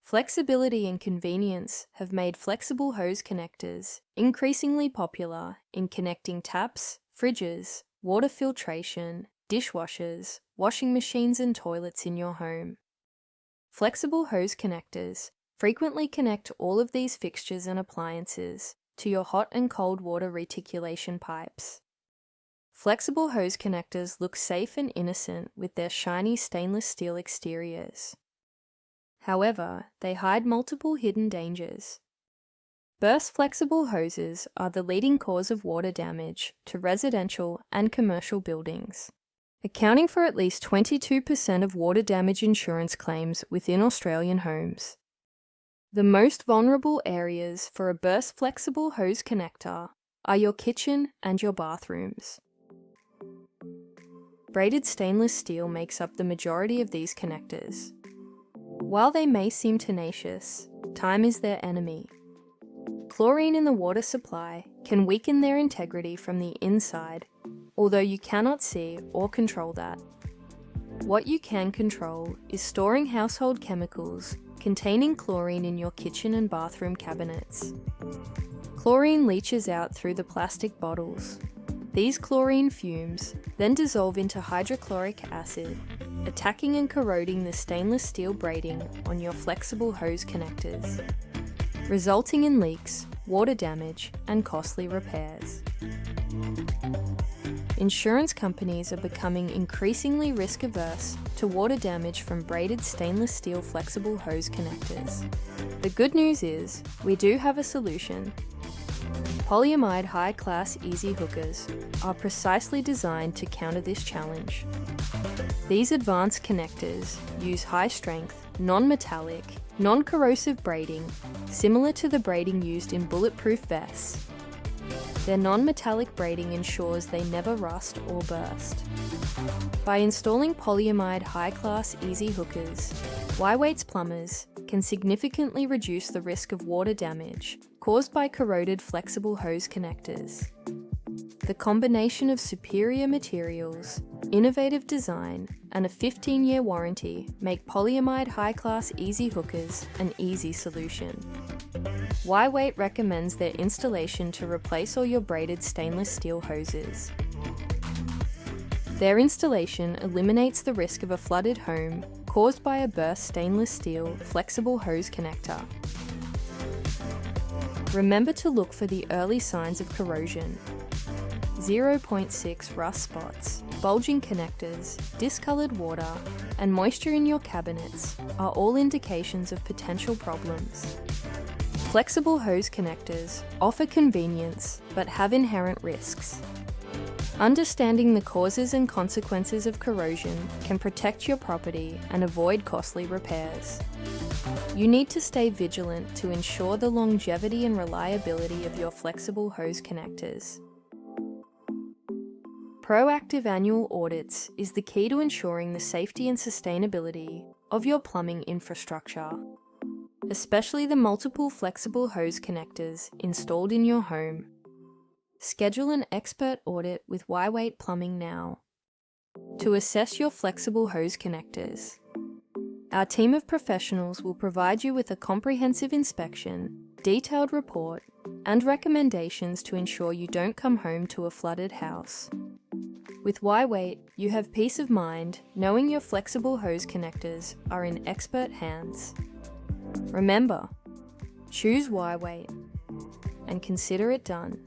Flexibility and convenience have made flexible hose connectors increasingly popular in connecting taps, fridges, water filtration, dishwashers, washing machines and toilets in your home. Flexible hose connectors frequently connect all of these fixtures and appliances to your hot and cold water reticulation pipes. Flexible hose connectors look safe and innocent with their shiny stainless steel exteriors. However, they hide multiple hidden dangers. Burst flexible hoses are the leading cause of water damage to residential and commercial buildings, accounting for at least 22% of water damage insurance claims within Australian homes. The most vulnerable areas for a burst flexible hose connector are your kitchen and your bathrooms. Braided stainless steel makes up the majority of these connectors. While they may seem tenacious, time is their enemy. Chlorine in the water supply can weaken their integrity from the inside, although you cannot see or control that. What you can control is storing household chemicals containing chlorine in your kitchen and bathroom cabinets. Chlorine leaches out through the plastic bottles. These chlorine fumes then dissolve into hydrochloric acid, attacking and corroding the stainless steel braiding on your flexible hose connectors, resulting in leaks, water damage, and costly repairs. Insurance companies are becoming increasingly risk-averse to water damage from braided stainless steel flexible hose connectors. The good news is, we do have a solution. Polyamide high-class easy hookers are precisely designed to counter this challenge. These advanced connectors use high-strength, non-metallic, non-corrosive braiding, similar to the braiding used in bulletproof vests. Their non-metallic braiding ensures they never rust or burst. By installing polyamide high-class easy hookers, Whywait's plumbers can significantly reduce the risk of water damage caused by corroded flexible hose connectors. The combination of superior materials, innovative design, and a 15-year warranty make polyamide high-class easy hookers an easy solution. Whywait recommends their installation to replace all your braided stainless steel hoses. Their installation eliminates the risk of a flooded home caused by a burst stainless steel flexible hose connector. Remember to look for the early signs of corrosion. 0.6 rust spots, bulging connectors, discolored water, and moisture in your cabinets are all indications of potential problems. Flexible hose connectors offer convenience but have inherent risks. Understanding the causes and consequences of corrosion can protect your property and avoid costly repairs. You need to stay vigilant to ensure the longevity and reliability of your flexible hose connectors. Proactive annual audits is the key to ensuring the safety and sustainability of your plumbing infrastructure, especially the multiple flexible hose connectors installed in your home. Schedule an expert audit with Whywait Plumbing now to assess your flexible hose connectors. Our team of professionals will provide you with a comprehensive inspection, detailed report, and recommendations to ensure you don't come home to a flooded house. With Whywait, you have peace of mind knowing your flexible hose connectors are in expert hands. Remember, choose Whywait and consider it done.